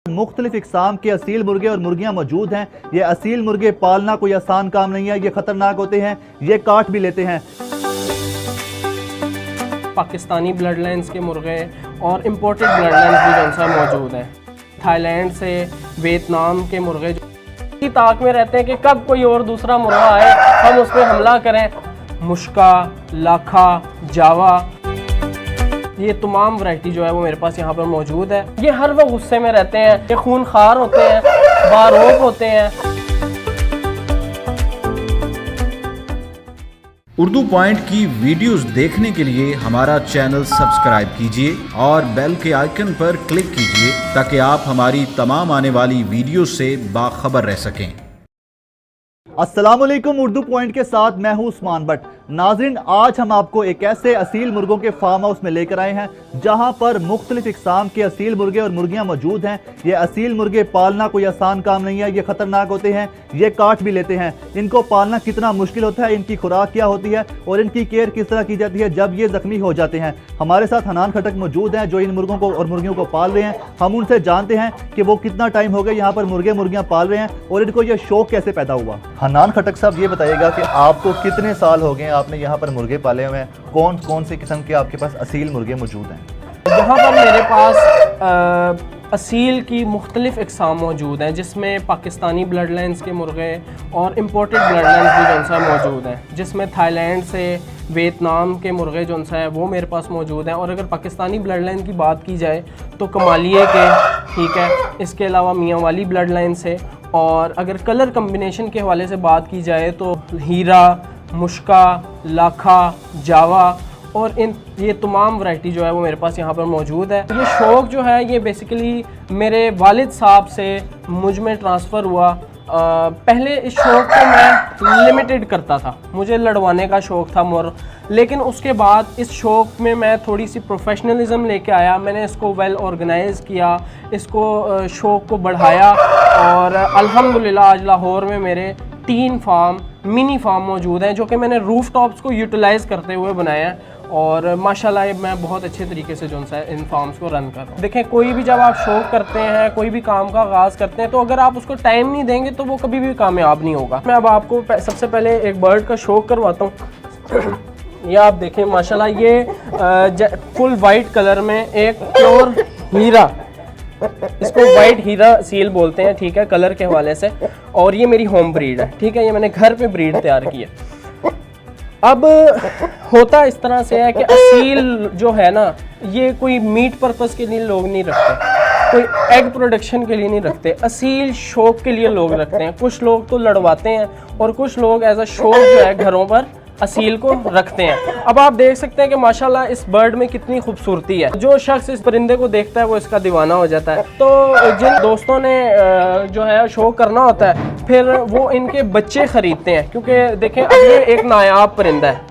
मुख्तलिफ इकसाम के असील मुर्गे और मुर्गियाँ मौजूद हैं। ये असील मुर्गे पालना कोई आसान काम नहीं है, ये ख़तरनाक होते हैं, ये काट भी लेते हैं। पाकिस्तानी ब्लड लाइन्स के मुर्गे और इम्पोर्टेड ब्लड लाइन्स भी जौन सा मौजूद हैं। थाईलैंड से वियतनाम के मुर्गे की ताक में रहते हैं कि कब कोई और दूसरा मुर्गा आए हम उस पर हमला करें। मुश्का, लाखा, जावा, ये तमाम वैरायटी जो है वो मेरे पास यहाँ पर मौजूद है। ये हर वक्त गुस्से में रहते हैं, ये खूनखार होते हैं, बारोब होते हैं। उर्दू पॉइंट की वीडियोस देखने के लिए हमारा चैनल सब्सक्राइब कीजिए और बेल के आइकन पर क्लिक कीजिए ताकि आप हमारी तमाम आने वाली वीडियो से बाखबर रह सकें। अस्सलामुअलैकुम, उर्दू पॉइंट के साथ मैं हूं उस्मान भट्ट। नाज़रीन, आज हम आपको एक ऐसे असील मुर्गों के फार्म हाउस में लेकर आए हैं जहां पर मुख्तलिफ इकसाम के असील मुर्गे और मुर्गियां मौजूद हैं। ये असील मुर्गे पालना कोई आसान काम नहीं है, ये ख़तरनाक होते हैं, ये काट भी लेते हैं। इनको पालना कितना मुश्किल होता है, इनकी खुराक क्या होती है और इनकी केयर किस तरह की जाती है जब ये ज़ख्मी हो जाते हैं। हमारे साथ हनान खटक मौजूद हैं जो इन मुर्गों को और मुर्गियों को पाल रहे हैं। हम उनसे जानते हैं कि वो कितना टाइम हो गया यहाँ पर मुर्गे मुर्गियाँ पाल रहे हैं और इनको ये शौक कैसे पैदा हुआ। हनान खटक साहब, ये बताइएगा कि आपको कितने साल हो गए आपने यहाँ पर मुर्गे पाले हुए हैं? कौन कौन से किस्म के आपके पास असील मुर्गे मौजूद हैं? यहाँ पर मेरे पास असील की मुख्तलिफ इकसाम मौजूद हैं, जिसमें पाकिस्तानी ब्लड लाइन्स के मुर्गे और इम्पोर्टेड ब्लड लाइन्स भी जौन सा मौजूद हैं, जिसमें थाईलैंड से वियतनाम के मुर्गे जौन सा है वो मेरे पास मौजूद हैं। और अगर पाकिस्तानी ब्लड लाइन की बात की जाए तो कमालिए के, ठीक है, इसके अलावा मियाँ वाली ब्लड लाइन से। और अगर कलर कम्बिनेशन के हवाले से बात की जाए तो हीरा, मुश्का, लाखा, जावा और ये तमाम वैरायटी जो है वो मेरे पास यहाँ पर मौजूद है। ये शौक़ जो है ये बेसिकली मेरे वालिद साहब से मुझ में ट्रांसफ़र हुआ। पहले इस शौक़ को मैं लिमिटेड करता था, मुझे लड़वाने का शौक़ था मोर, लेकिन उसके बाद इस शौक़ में मैं थोड़ी सी प्रोफेशनलिज्म लेके आया। मैंने इसको वेल ऑर्गेनाइज़ किया, इसको शौक़ को बढ़ाया और अल्हम्दुलिल्लाह आज लाहौर में मेरे 3 फार्म, मिनी फार्म मौजूद हैं जो कि मैंने रूफ टॉप्स को यूटिलाइज़ करते हुए बनाया है। और माशाल्लाह मैं बहुत अच्छे तरीके से जो है इन फार्म्स को रन कर रहा हूँ। देखें, कोई भी जब आप शौक़ करते हैं, कोई भी काम का आगाज़ करते हैं, तो अगर आप उसको टाइम नहीं देंगे तो वो कभी भी कामयाब नहीं होगा। मैं अब आपको सबसे पहले एक बर्ड का शौक़ करवाता हूँ। ये आप देखें माशाल्लाह, ये फुल वाइट कलर में एक प्योर हीरा, इसको वाइट हीरा सील बोलते हैं, ठीक है, कलर के हवाले से। और ये मेरी होम ब्रीड है, ठीक है, ये मैंने घर पे ब्रीड तैयार की है। अब होता इस तरह से है कि असील जो है ना, ये कोई मीट पर्पस के लिए लोग नहीं रखते, कोई एग प्रोडक्शन के लिए नहीं रखते, असील शौक के लिए लोग रखते हैं। कुछ लोग तो लड़वाते हैं और कुछ लोग एज अ शौक जो है घरों पर असील को रखते हैं। अब आप देख सकते हैं कि माशाल्लाह इस बर्ड में कितनी खूबसूरती है। जो शख्स इस परिंदे को देखता है वो इसका दीवाना हो जाता है। तो जिन दोस्तों ने जो है शौक करना होता है, फिर वो इनके बच्चे ख़रीदते हैं, क्योंकि देखें अब ये एक नायाब परिंदा है।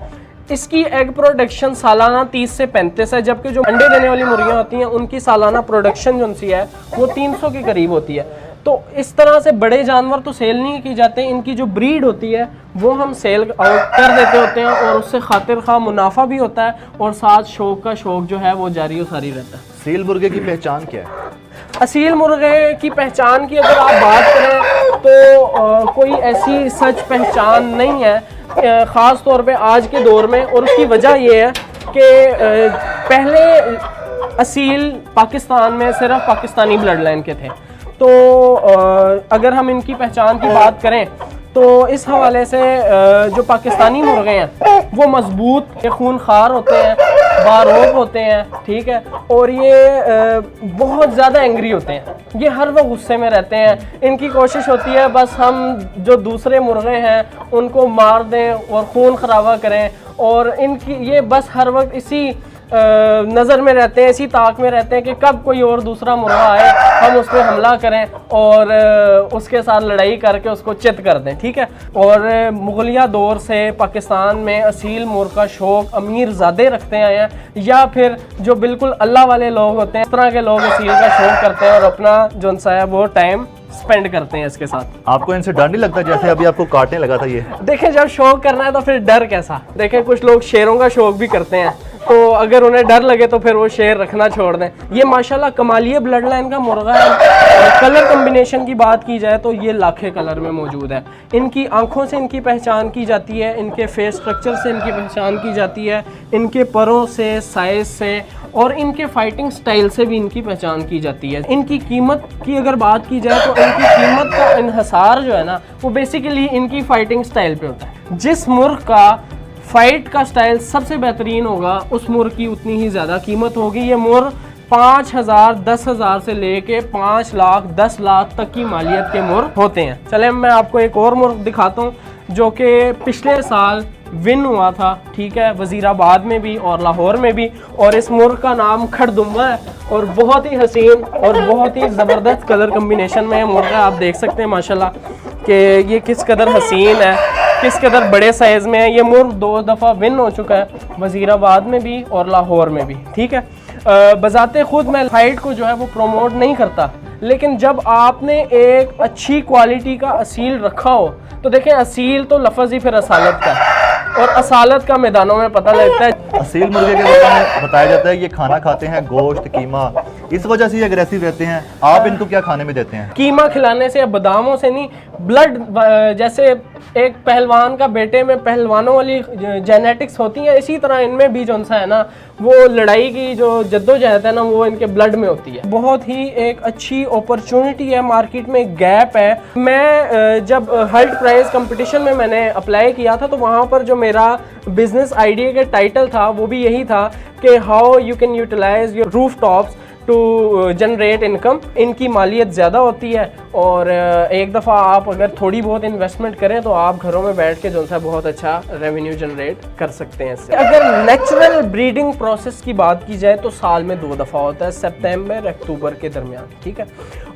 इसकी एग प्रोडक्शन सालाना 30 से 35 है, जबकि जो अंडे देने वाली मुर्गियाँ होती हैं उनकी सालाना प्रोडक्शन जो सी है वो 300 के करीब होती है। तो इस तरह से बड़े जानवर तो सेल नहीं की जाते, इनकी जो ब्रीड होती है वो हम सेल आउट कर देते होते हैं और उससे खातिर खा मुनाफा भी होता है और साथ शौक का शौक जो है वो जारी और सारी रहता है। असील मुर्गे की पहचान क्या है? असील मुर्गे की पहचान की अगर आप बात करें तो कोई ऐसी सच पहचान नहीं है, ख़ास तौर पे आज के दौर में। और उसकी वजह ये है कि पहले असील पाकिस्तान में सिर्फ पाकिस्तानी ब्लड लाइन के थे। तो अगर हम इनकी पहचान की बात करें तो इस हवाले से जो पाकिस्तानी मुर्गे हैं वो मजबूत, खूनखार होते हैं, बारोब होते हैं, ठीक है, और ये बहुत ज़्यादा एंग्री होते हैं, ये हर वक्त गुस्से में रहते हैं। इनकी कोशिश होती है बस हम जो दूसरे मुर्गे हैं उनको मार दें और खून खराबा करें, और इनकी ये बस हर वक्त इसी नज़र में रहते हैं, इसी ताक में रहते हैं कि कब कोई और दूसरा मुर्गा आए हम उस पर हमला करें और उसके साथ लड़ाई करके उसको चित कर दें, ठीक है। और मुगलिया दौर से पाकिस्तान में असील मुर्ग का शौक़ अमीर ज़ादे रखते आए हैं, या फिर जो बिल्कुल अल्लाह वाले लोग होते हैं, इस तरह के लोग असील का शौक़ करते हैं और अपना जो सा है वो टाइम स्पेंड करते हैं इसके साथ। आपको इनसे डर नहीं लगता जैसे अभी आपको काटने लगा था ये? देखें, जब शौक़ करना है तो फिर डर कैसा। देखें, कुछ लोग शेरों का शौक़ भी करते हैं, तो अगर उन्हें डर लगे तो फिर वो शेर रखना छोड़ दें। ये माशाल्लाह कमालिया ब्लड लाइन का मुर्गा है कलर कम्बिनेशन की बात की जाए तो ये लाखे कलर में मौजूद है। इनकी आंखों से इनकी पहचान की जाती है, इनके फेस स्ट्रक्चर से इनकी पहचान की जाती है, इनके परों से, साइज से और इनके फाइटिंग स्टाइल से भी इनकी पहचान की जाती है। इनकी कीमत की अगर बात की जाए तो इनकी कीमत का इन्हसार जो है ना वो बेसिकली इनकी फाइटिंग स्टाइल पे होता है। जिस मुर्ग का फाइट का स्टाइल सबसे बेहतरीन होगा उस मुर्ग की उतनी ही ज़्यादा कीमत होगी। ये मुर्ग 5,000 10,000 से लेके 5 लाख 10 लाख तक की मालियत के मुर्ग होते हैं। चले मैं आपको एक और मुर्ग दिखाता हूँ जो कि पिछले साल विन हुआ था, ठीक है, वज़ीराबाद में भी और लाहौर में भी। और इस मुर्ग का नाम खड़दुम्मा है और बहुत ही हसीन और बहुत ही ज़बरदस्त कलर कम्बिनेशन में मुर्ग है। आप देख सकते हैं माशाल्लाह कि ये किस कदर हसीन है, किस कदर बड़े साइज़ में है। ये मुर्ग 2 दफ़ा विन हो चुका है, वज़ीराबाद में भी और लाहौर में भी, ठीक है। बजाते खुद मैं फाइट को जो है वो प्रमोट नहीं करता, लेकिन जब आपने एक अच्छी क्वालिटी का असील रखा हो तो देखें, असील तो लफ्ज़ ही फिर असालत का है और असालत का मैदानों में पता लगता है। असील मुर्गे के बारे में बताया जाता है ये खाना खाते हैं गोश्त, कीमा, इस वजह से ये अग्रेसिव रहते हैं। आप इनको क्या खाने में देते हैं? कीमा खिलाने से या बादामों से नहीं, ब्लड, जैसे एक पहलवान का बेटे में पहलवानों वाली जेनेटिक्स होती है, इसी तरह इनमें भी जो सा है ना वो लड़ाई की जो जद्दोजहद है ना वो इनके ब्लड में होती है। बहुत ही एक अच्छी अपॉर्चुनिटी है, मार्केट में गैप है। मैं जब हल्ट प्राइस कंपटीशन में मैंने अप्लाई किया था तो वहाँ पर जो मेरा बिजनेस आइडिया का टाइटल था वो भी यही था कि how you can utilise your rooftops to generate income. इनकी मालियत ज़्यादा होती है और एक दफ़ा आप अगर थोड़ी बहुत इन्वेस्टमेंट करें तो आप घरों में बैठ के जो सा बहुत अच्छा रेवेन्यू जनरेट कर सकते हैं इससे। अगर नेचुरल ब्रीडिंग प्रोसेस की बात की जाए तो साल में 2 दफ़ा होता है, सितंबर अक्टूबर के दरमियान, ठीक है,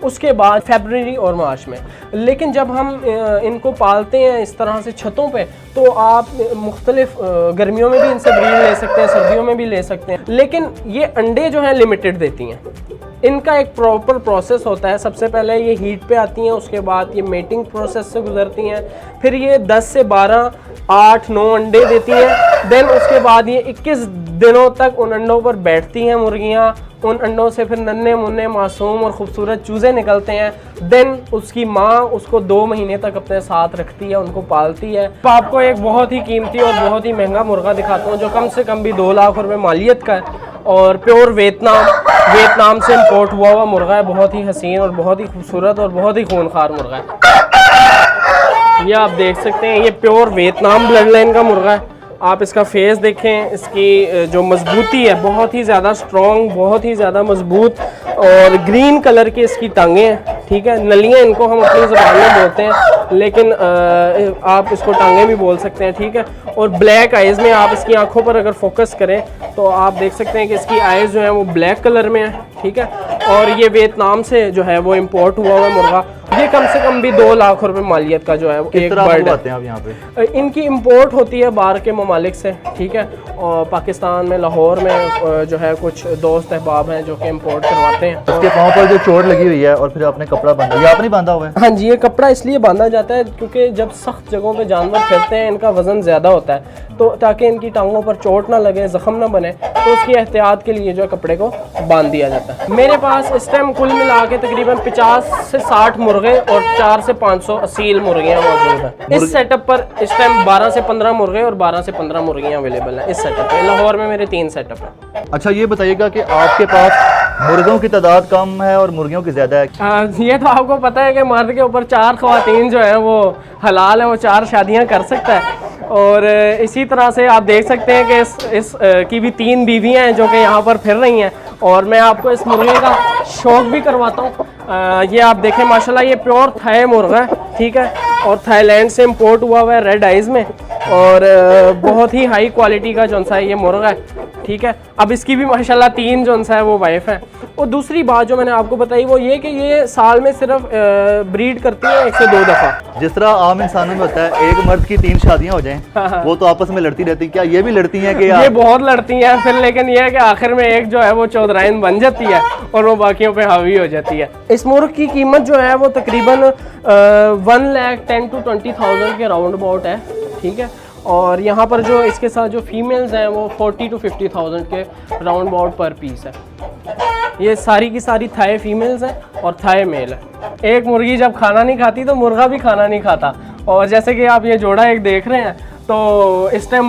उसके बाद फरवरी और मार्च में। लेकिन जब हम इनको पालते हैं इस तरह से छतों पे तो आप मुख्तलिफ गर्मियों में भी इनसे ब्रीड ले सकते हैं, सर्दियों में भी ले सकते हैं, लेकिन ये अंडे जो हैं लिमिटेड देती हैं। इनका एक प्रॉपर प्रोसेस होता है। सबसे पहले ये हीट पे आती हैं, उसके बाद ये मेटिंग प्रोसेस से गुजरती हैं, फिर ये 10 से 12 8-9 अंडे देती हैं। देन उसके बाद ये 21 दिनों तक उन अंडों पर बैठती हैं मुर्गियाँ। उन अंडों से फिर नन्हे मुन्ने मासूम और खूबसूरत चूज़े निकलते हैं। देन उसकी माँ उसको 2 महीने तक अपने साथ रखती है, उनको पालती है। तो आपको एक बहुत ही कीमती और बहुत ही महंगा मुर्गा दिखाता हूँ जो कम से कम भी 2 लाख रुपए मालियत का है और प्योर वियतनाम से इंपोर्ट हुआ मुर्गा है। बहुत ही हसीन और बहुत ही खूबसूरत और बहुत ही खूनखार मुर्गा है। ये आप देख सकते हैं, ये प्योर वियतनाम ब्लड लाइन का मुर्गा है। आप इसका फेस देखें, इसकी जो मजबूती है बहुत ही ज़्यादा स्ट्रॉन्ग, बहुत ही ज़्यादा मजबूत और ग्रीन कलर की इसकी टांगें हैं, ठीक है। नलियाँ इनको हम अपनी ज़बान में बोलते हैं, लेकिन आप इसको टांगें भी बोल सकते हैं, ठीक है। और ब्लैक आइज़ में आप इसकी आंखों पर अगर फोकस करें तो आप देख सकते हैं कि इसकी आइज़ जो है वो ब्लैक कलर में है, ठीक है। और ये वियतनाम से जो है वो इम्पोर्ट हुआ मुर्गा। ये कम से कम भी 2 लाख रुपए मालियत का जो है एक बर्ड है। आप यहाँ पे इनकी इंपोर्ट होती है बाहर के ममालिक से, ठीक है। और पाकिस्तान में लाहौर में जो है कुछ दोस्त अहबाब हैं जो कि इंपोर्ट करवाते हैं। उसके पाँव पर जो चोट लगी हुई है और फिर आपने कपड़ा बांधा, ये आपने बांधा हुआ है? हाँ जी, ये कपड़ा इसलिए बांधा जाता है क्योंकि जब सख्त जगहों पे जानवर फिरते हैं इनका वजन ज़्यादा होता है, तो ताकि इनकी टांगों पर चोट ना लगे, ज़ख्म ना बने, तो उसकी एहतियात के लिए जो है कपड़े को बांध दिया जाता है। मेरे पास इस टाइम कुल मिला के तकरीबन 50 से 60 मुर्गे और 400 से 500 असील मुर्गियाँ मौजूद हैं। इस सेटअप पर इस टाइम 12 से 15 मुर्गे और 12 से 15 मुर्गियाँ अवेलेबल हैं इस सेटअप पे। लाहौर में मेरे 3 सेटअप हैं। अच्छा, ये बताइएगा कि आपके पास मुर्गों की तादाद कम है और मुर्गियों की ज़्यादा है? ये तो आपको पता है कि मर्द के ऊपर 4 ख़वातीन जो है वो हलाल है, वो 4 शादियाँ कर सकता है। और इसी तरह से आप देख सकते हैं कि इस की भी 3 बीवियाँ हैं जो कि यहाँ पर फिर रही हैं। और मैं आपको इस मुर्गे का शौक भी करवाता हूँ। ये आप देखें माशाल्लाह, ये प्योर थाई मुर्गा है, ठीक है, और थाईलैंड से इंपोर्ट हुआ है रेड आइज़ में, और बहुत ही हाई क्वालिटी का जो सा है ये मुर्गा है, ठीक है। अब इसकी भी माशाल्लाह 3 जो सा है वो वाइफ है। और दूसरी बात जो मैंने आपको बताई वो ये कि ये साल में सिर्फ ब्रीड करती है 1 से 2 दफ़ा। जिस तरह आम इंसानों में होता है एक मर्द की 3 शादियां हो जाएं, वो तो आपस में लड़ती रहती, क्या ये भी लड़ती हैं? कि ये बहुत लड़ती हैं फिर, लेकिन ये है कि आखिर में एक जो है वो चौधराइन बन जाती है और वो बाकियों पे हावी हो जाती है। इस मुर्ग की कीमत जो है वो तकरीबन 1,10,000 to 20,000 के राउंड अबाउट है, ठीक है। और यहाँ पर जो इसके साथ जो फीमेल्स हैं वो 40 to 50,000 के राउंड अबाउट पर पीस है। ये सारी की सारी थाई फीमेल्स हैं और थाई मेल है। एक मुर्गी जब खाना नहीं खाती तो मुर्गा भी खाना नहीं खाता। और जैसे कि आप ये जोड़ा एक देख रहे हैं, तो इस टाइम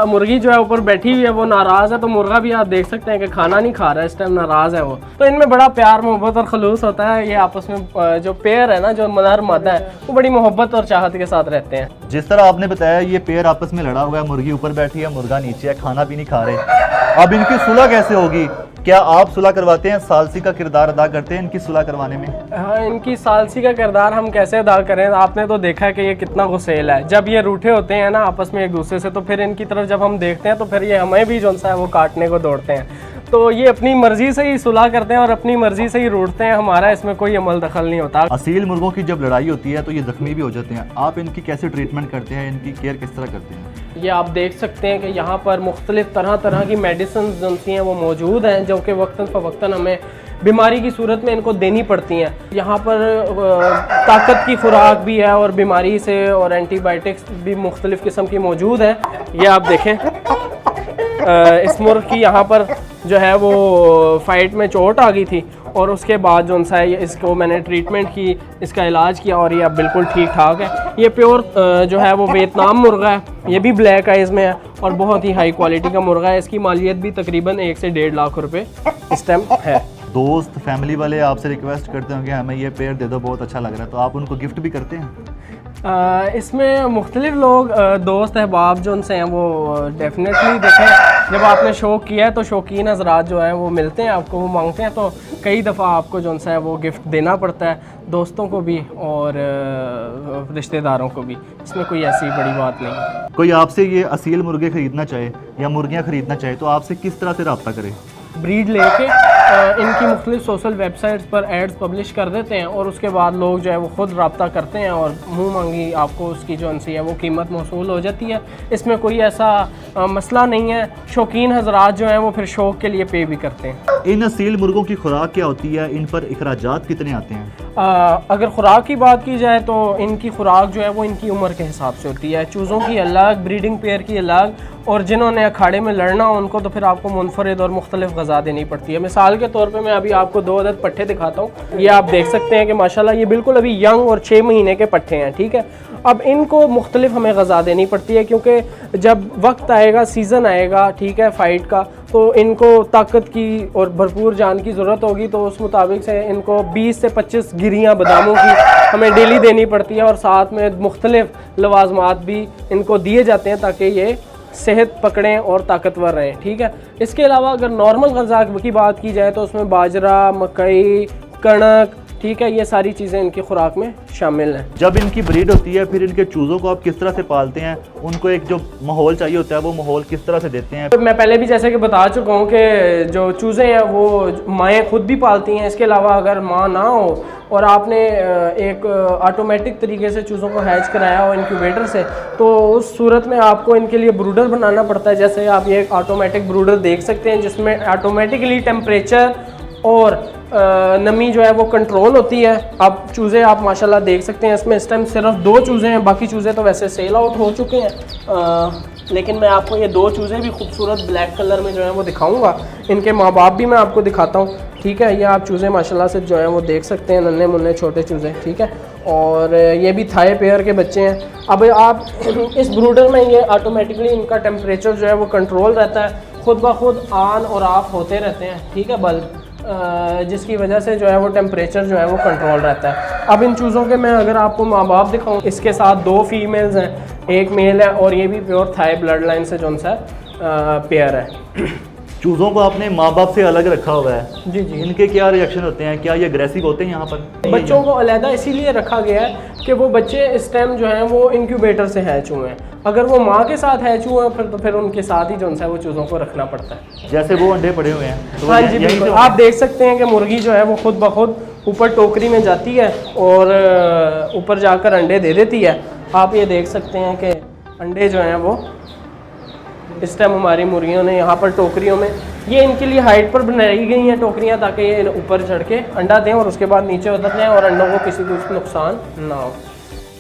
मुर्गी जो है ऊपर बैठी हुई है, वो नाराज़ है, तो मुर्गा भी आप देख सकते हैं कि खाना नहीं खा रहा है, इस टाइम नाराज़ है वो। तो इनमें बड़ा प्यार मोहब्बत और खलूस होता है। ये आपस में जो पेयर है ना, जो नर मादा है, वो बड़ी मोहब्बत और चाहत के साथ रहते हैं। जिस तरह आपने बताया ये पेयर आपस में लड़ा हुआ है, मुर्गी ऊपर बैठी है, मुर्गा नीचे है, खाना भी नहीं खा रहे। अब इनकी सुलह कैसे होगी? क्या आप सुलह करवाते हैं? सालसी का किरदार अदा करते हैं इनकी सुलह करवाने में? हाँ, इनकी सालसी का किरदार हम कैसे अदा करें? आपने तो देखा है कि ये कितना गुस्सेल है। जब ये रूठे होते हैं ना आपस में एक दूसरे से, तो फिर इनकी तरफ जब हम देखते हैं तो फिर ये हमें भी जो सा है वो काटने को दौड़ते हैं। तो ये अपनी मर्जी से ही सुलह करते हैं और अपनी मर्जी से ही रूठते हैं। हमारा इसमें कोई अमल दखल नहीं होता। असील मुर्गों की जब लड़ाई होती है तो ये जख्मी भी हो जाते हैं। आप इनकी कैसे ट्रीटमेंट करते हैं? इनकी केयर किस तरह करते हैं? ये आप देख सकते हैं कि यहाँ पर मुख्तलिफ तरह की मेडिसिन जो हैं वो मौजूद हैं, जो कि वक्तन फ़वक्तन हमें बीमारी की सूरत में इनको देनी पड़ती हैं। यहाँ पर ताकत की खुराक भी है और बीमारी से और एंटीबायोटिक्स भी मुख्तलिफ़ किस्म की मौजूद है। ये आप देखें, इस मुर्ग की यहाँ पर जो है वो फाइट में चोट आ गई थी और उसके बाद जो सा है इसको मैंने ट्रीटमेंट की, इसका इलाज किया और ये अब बिल्कुल ठीक ठाक है। ये प्योर जो है वो वियतनाम मुर्गा है, ये भी ब्लैक आइज़ में है और बहुत ही हाई क्वालिटी का मुर्गा है। इसकी मालियत भी तकरीबन 1 से 1.5 लाख रुपए इस टाइम है। दोस्त फैमिली वाले आपसे रिक्वेस्ट करते होंगे हमें ये पेयर दे दो, बहुत अच्छा लग रहा है, तो आप उनको गिफ्ट भी करते हैं? इसमें मुख्तलिफ लोग दोस्त अहबाब जो उनसे हैं वो डेफिनेटली देखें, जब आपने शौक़ किया है तो शौकीन हज़रात जो हैं वो मिलते हैं आपको, वो मांगते हैं, तो कई दफ़ा आपको जो है वो गिफ्ट देना पड़ता है, दोस्तों को भी और रिश्तेदारों को भी। इसमें कोई ऐसी बड़ी बात नहीं है। कोई आपसे ये असील मुर्गे ख़रीदना चाहे या मुर्गियाँ ख़रीदना चाहे तो आपसे किस तरह से रब्ता करे? ब्रीड लेके इनकी मुख्तलिफ सोशल वेबसाइट्स पर एड्स पब्लिश कर देते हैं और उसके बाद लोग जो है वो ख़ुद रब्ता करते हैं और मुँह मांगी आपको उसकी जो है वो कीमत मौसूल हो जाती है। इसमें कोई ऐसा मसला नहीं है। शौकीन हज़रात जो हैं वो फिर शौक़ के लिए पे भी करते हैं। इन असील मुर्गों की खुराक क्या होती है? इन पर अखराजात कितने आते हैं? अगर खुराक की बात की जाए तो इनकी खुराक जो है वो इनकी उम्र के हिसाब से होती है। चूज़ों की अलग, ब्रीडिंग पेयर की अलग, और जिन्होंने अखाड़े में लड़ना हो उनको तो फिर आपको मुनफरिद और मुख्तलिफ ग़ज़ा देनी पड़ती है। मिसाल के तौर पे मैं अभी आपको 2 अदद पट्ठे दिखाता हूँ। ये आप देख सकते हैं कि माशाल्लाह ये बिल्कुल अभी यंग और 6 महीने के पट्ठे हैं, ठीक है। अब इनको मुख्तलिफ हमें ग़ज़ा देनी पड़ती है क्योंकि जब वक्त आएगा, सीज़न आएगा, ठीक है, फ़ाइट का, तो इनको ताकत की और भरपूर जान की ज़रूरत होगी। तो उस मुताबिक से इनको 20 से 25 गिरियाँ बादामों की हमें डेली देनी पड़ती है और साथ में मुख्तलिफ लवाजमात भी इनको दिए जाते हैं ताकि ये सेहत पकड़ें और ताकतवर रहें, ठीक है। इसके अलावा अगर नॉर्मल ग़ज़ा की बात की जाए तो उसमें बाजरा, मकई, कणक, ठीक है, ये सारी चीज़ें इनकी खुराक में शामिल हैं। जब इनकी ब्रीड होती है फिर इनके चूज़ों को आप किस तरह से पालते हैं? उनको एक जो माहौल चाहिए होता है वो माहौल किस तरह से देते हैं? तो मैं पहले भी जैसे कि बता चुका हूँ कि जो चूज़े हैं वो माएँ खुद भी पालती हैं। इसके अलावा अगर माँ ना हो और आपने एक ऑटोमेटिक तरीके से चूज़ों को हैच कराया हो इंक्यूबेटर से, तो उस सूरत में आपको इनके लिए ब्रूडर बनाना पड़ता है। जैसे आप ये एक ऑटोमेटिक ब्रूडर देख सकते हैं जिसमें ऑटोमेटिकली टेम्परेचर और नमी जो है वो कंट्रोल होती है। अब चूज़े आप माशाल्लाह देख सकते हैं, इसमें इस टाइम सिर्फ 2 चूज़े हैं, बाकी चूज़े तो वैसे सेल आउट हो चुके हैं। लेकिन मैं आपको ये 2 चूज़े भी खूबसूरत ब्लैक कलर में जो है वो दिखाऊंगा। इनके माँ बाप भी मैं आपको दिखाता हूँ, ठीक है। ये आप चूज़े माशाल्लाह से जो है वो देख सकते हैं, नन्हे मुन्ने छोटे चूज़े, ठीक है। और ये भी थाई पेयर के बच्चे हैं। अब आप इस ब्रूडर में ये ऑटोमेटिकली इनका टेम्परेचर जो है वो कंट्रोल रहता है, ख़ुद ब खुद ऑन और ऑफ होते रहते हैं, ठीक है, बल्ब, जिसकी वजह से जो है वो टेम्परेचर जो है वो कंट्रोल रहता है। अब इन चूज़ों के मैं अगर आपको माँ बाप दिखाऊँ, इसके साथ 2 फीमेल्स हैं, 1 मेल है और ये भी प्योर थाई ब्लड लाइन से जो सा पेयर है। चूज़ों को आपने माँ बाप से अलग रखा हुआ है, जी जी। इनके क्या रिएक्शन होते हैं? क्या ये अग्रेसिव होते हैं यहाँ पर? बच्चों को अलहदा इसीलिए रखा गया है कि वो बच्चे इस टाइम जो हैं वो इंक्यूबेटर से हैच हुए हैं। अगर वो माँ के साथ हैच हुए हैं फिर उनके साथ ही जो है वो चूज़ों को रखना पड़ता है। जैसे वो अंडे पड़े हुए हैं तो हाँ जी बिल्कुल। आप देख सकते हैं कि मुर्गी जो है वो खुद ब खुद ऊपर टोकरी में जाती है और ऊपर जाकर अंडे दे देती है। आप ये देख सकते हैं कि अंडे जो हैं वो इस टाइम हमारी मुर्गियों ने यहाँ पर टोकरियों में, ये इनके लिए हाइट पर बनाई गई हैं टोकरियाँ ताकि ये ऊपर चढ़ के अंडा दें और उसके बाद नीचे उतर जाएँ और अंडों को किसी को नुकसान ना हो।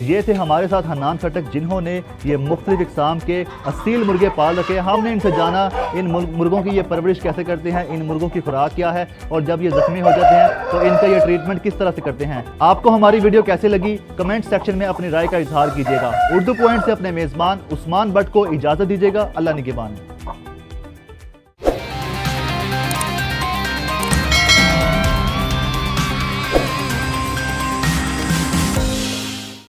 ये थे हमारे साथ हन्नान खटक, जिन्होंने ये मुख्तलिफ इक़साम के असील मुर्गे पाल रखे हैं। हमने इनसे जाना इन मुर्गों की ये परवरिश कैसे करते हैं, इन मुर्गों की खुराक क्या है, और जब ये ज़ख्मी हो जाते हैं तो इनका ये ट्रीटमेंट किस तरह से करते हैं। आपको हमारी वीडियो कैसे लगी कमेंट सेक्शन में अपनी राय का इजहार कीजिएगा। उर्दू पॉइंट से अपने मेज़बान उस्मान बट को इजाज़त दीजिएगा। अल्लाह निगहबान।